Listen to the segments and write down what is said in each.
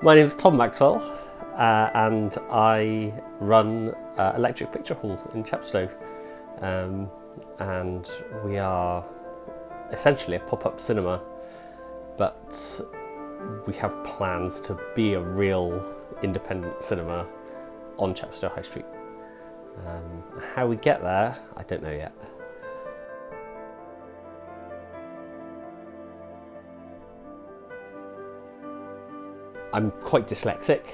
My name is Tom Maxwell, and I run Electric Picture Hall in Chepstow, and we are essentially a pop-up cinema, but we have plans to be a real independent cinema on Chepstow High Street. How we get there, I don't know yet. I'm quite dyslexic,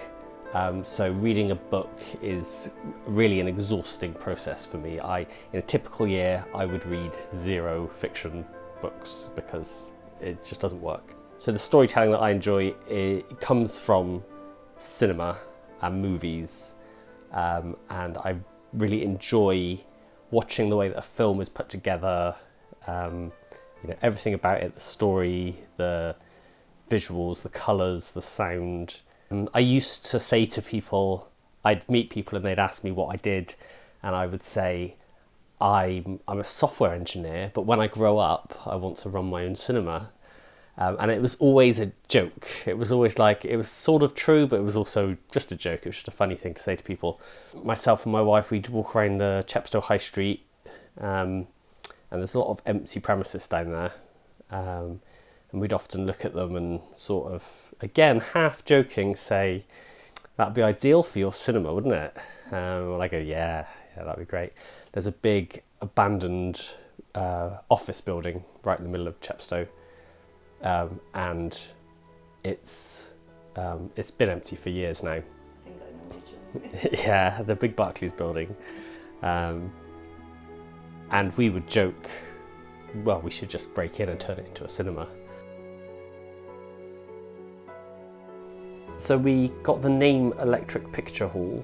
so reading a book is really an exhausting process for me. In a typical year, I would read 0 fiction books because it just doesn't work. So the storytelling that I enjoy, it comes from cinema and movies, and I really enjoy watching the way that a film is put together, everything about it, the story, the visuals, the colours, the sound. I used to say to people, I'd meet people and they'd ask me what I did, and I would say, I'm a software engineer, but when I grow up, I want to run my own cinema. And it was always a joke. It was always like, it was sort of true, but it was also just a joke. It was just a funny thing to say to people. Myself and my wife, we'd walk around the Chepstow High Street, and there's a lot of empty premises down there. And we'd often look at them and sort of, again, half joking, say, that'd be ideal for your cinema, wouldn't it? And I go, yeah, that'd be great. There's a big abandoned office building right in the middle of Chepstow, and it's been empty for years now. I think I know which one. Yeah, the big Barclays building. And we would joke, well, we should just break in and turn it into a cinema. So we got the name Electric Picture Hall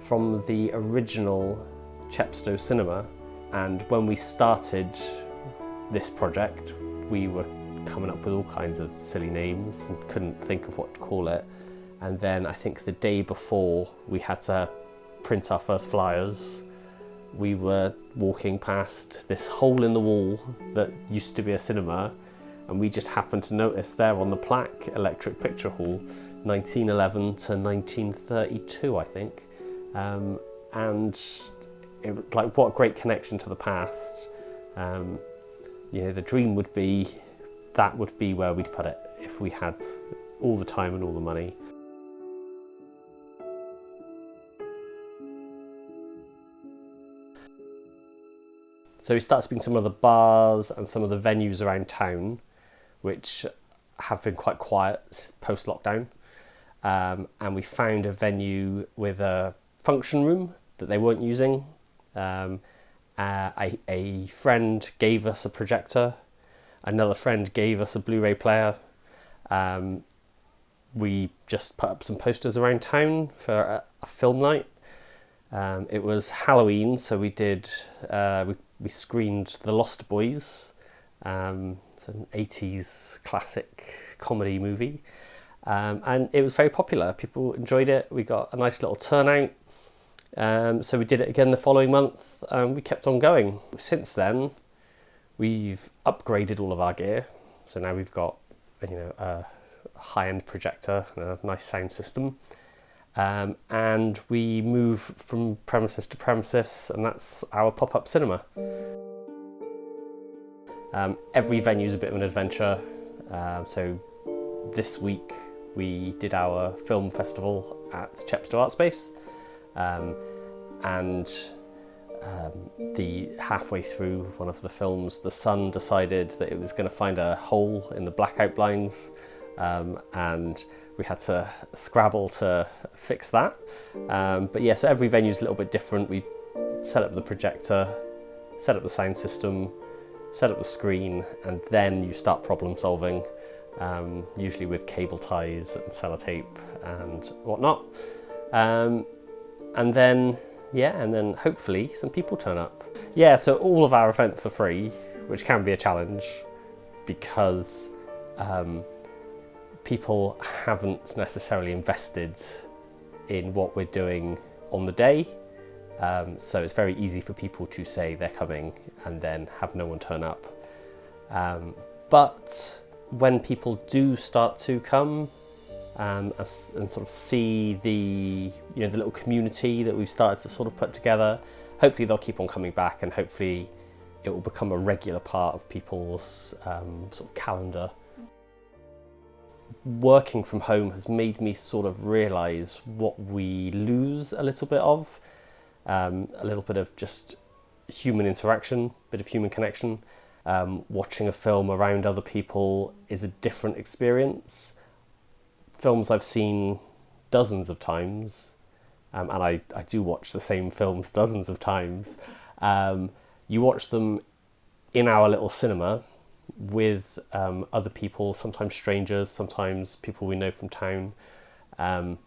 from the original Chepstow cinema, and when we started this project we were coming up with all kinds of silly names and couldn't think of what to call it, and then I think the day before we had to print our first flyers, we were walking past this hole in the wall that used to be a cinema, and we just happened to notice there on the plaque, Electric Picture Hall, 1911 to 1932, I think. And it was like, what a great connection to the past. The dream would be, that would be where we'd put it if we had all the time and all the money. So we started speaking to some of the bars and some of the venues around town, which have been quite quiet post-lockdown. And we found a venue with a function room that they weren't using. A friend gave us a projector. Another friend gave us a Blu-ray player. We just put up some posters around town for a film night. It was Halloween, so we did. We screened The Lost Boys. It's an 80s classic comedy movie. And it was very popular. People enjoyed it. We got a nice little turnout. So we did it again the following month, and we kept on going. Since then, we've upgraded all of our gear. So now we've got, a high-end projector and a nice sound system. And we move from premises to premises, and that's our pop-up cinema. Every venue is a bit of an adventure. So this week we did our film festival at Chepstow Art Space, and halfway through one of the films, the sun decided that it was going to find a hole in the blackout blinds, and we had to scrabble to fix that. But yeah, so every venue is a little bit different. We set up the projector, set up the sound system, set up the screen, and then you start problem solving, usually with cable ties and sellotape and whatnot. And then hopefully some people turn up. Yeah, so all of our events are free, which can be a challenge because people haven't necessarily invested in what we're doing on the day. So it's very easy for people to say they're coming and then have no one turn up. But when people do start to come, and sort of see the the little community that we've started to sort of put together. Hopefully they'll keep on coming back, and hopefully it will become a regular part of people's sort of calendar. Working from home has made me sort of realise what we lose a little bit of, a little bit of just human interaction, a bit of human connection. Watching a film around other people is a different experience. Films I've seen dozens of times, and I do watch the same films dozens of times. You watch them in our little cinema with other people, sometimes strangers, sometimes people we know from town, and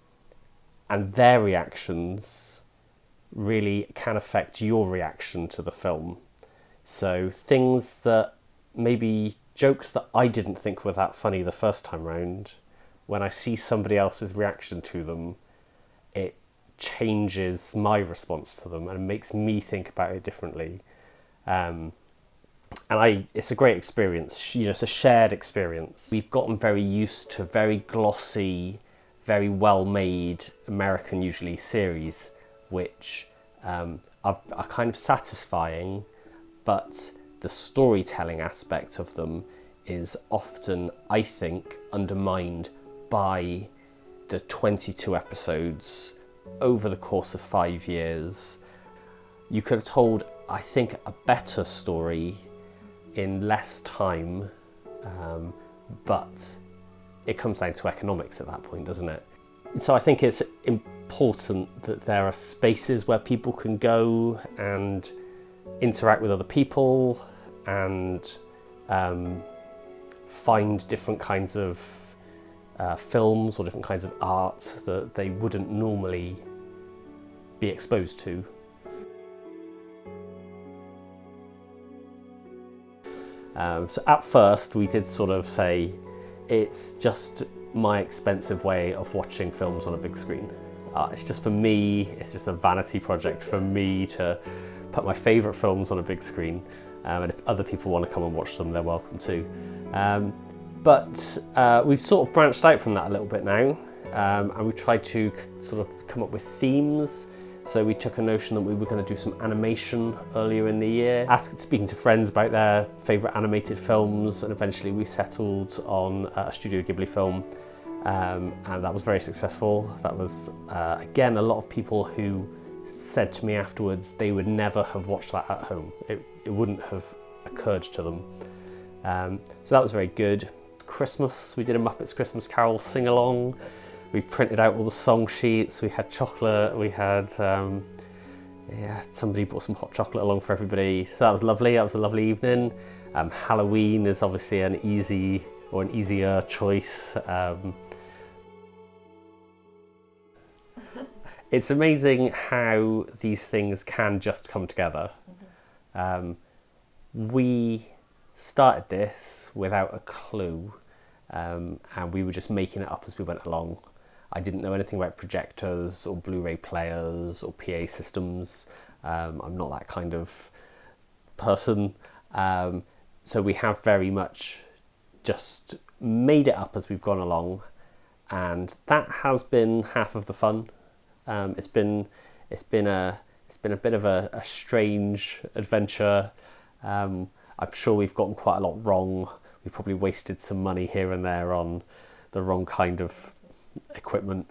their reactions really can affect your reaction to the film. So things that maybe jokes that I didn't think were that funny the first time round, when I see somebody else's reaction to them, it changes my response to them and makes me think about it differently. And it's a great experience. It's a shared experience. We've gotten very used to very glossy, very well-made American, usually, series, which are kind of satisfying, but the storytelling aspect of them is often, I think, undermined by the 22 episodes over the course of 5 years. You could have told, I think, a better story in less time, but it comes down to economics at that point, doesn't it? So I think it's important that there are spaces where people can go and interact with other people and find different kinds of films or different kinds of art that they wouldn't normally be exposed to. So at first we did sort of say it's just my expensive way of watching films on a big screen. It's just for me, it's just a vanity project for me to put my favourite films on a big screen, and if other people want to come and watch them, they're welcome to. But we've sort of branched out from that a little bit now, and we've tried to sort of come up with themes. So we took a notion that we were going to do some animation earlier in the year, speaking to friends about their favourite animated films, and eventually we settled on a Studio Ghibli film, and that was very successful. That was, again, a lot of people who said to me afterwards they would never have watched that at home. It wouldn't have occurred to them. So that was very good. Christmas, we did a Muppets Christmas Carol sing-along. We printed out all the song sheets, we had chocolate, we had, somebody brought some hot chocolate along for everybody. So that was lovely, that was a lovely evening. Halloween is obviously an easier choice. It's amazing how these things can just come together. We started this without a clue, and we were just making it up as we went along. I didn't know anything about projectors or Blu-ray players or PA systems. I'm not that kind of person. So we have very much just made it up as we've gone along, and that has been half of the fun. It's been a bit of a strange adventure. I'm sure we've gotten quite a lot wrong. We've probably wasted some money here and there on the wrong kind of equipment.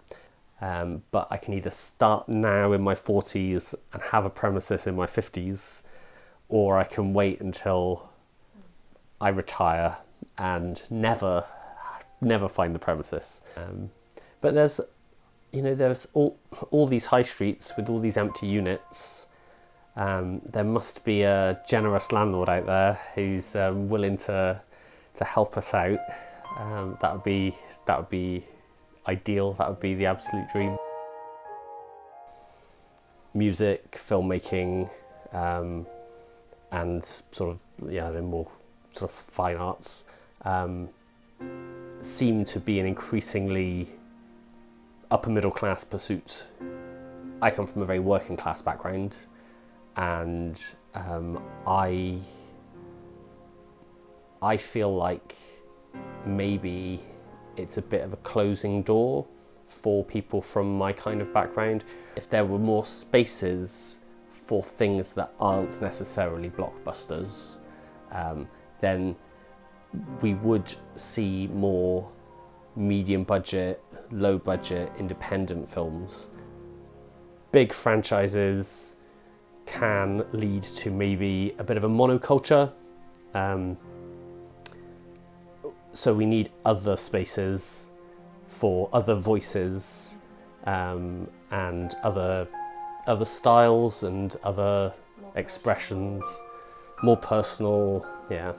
But I can either start now in my 40s and have a premises in my 50s, or I can wait until I retire and never find the premises. But there's all these high streets with all these empty units. There must be a generous landlord out there who's willing to help us out. That would be ideal. That would be the absolute dream. Music, filmmaking, and sort of the more sort of fine arts seem to be an increasingly upper middle class pursuit. I come from a very working class background, and I feel like maybe it's a bit of a closing door for people from my kind of background. If there were more spaces for things that aren't necessarily blockbusters, then we would see more medium budget, low budget, independent films. Big franchises can lead to maybe a bit of a monoculture. So we need other spaces for other voices, and other styles and other expressions, more personal, yeah.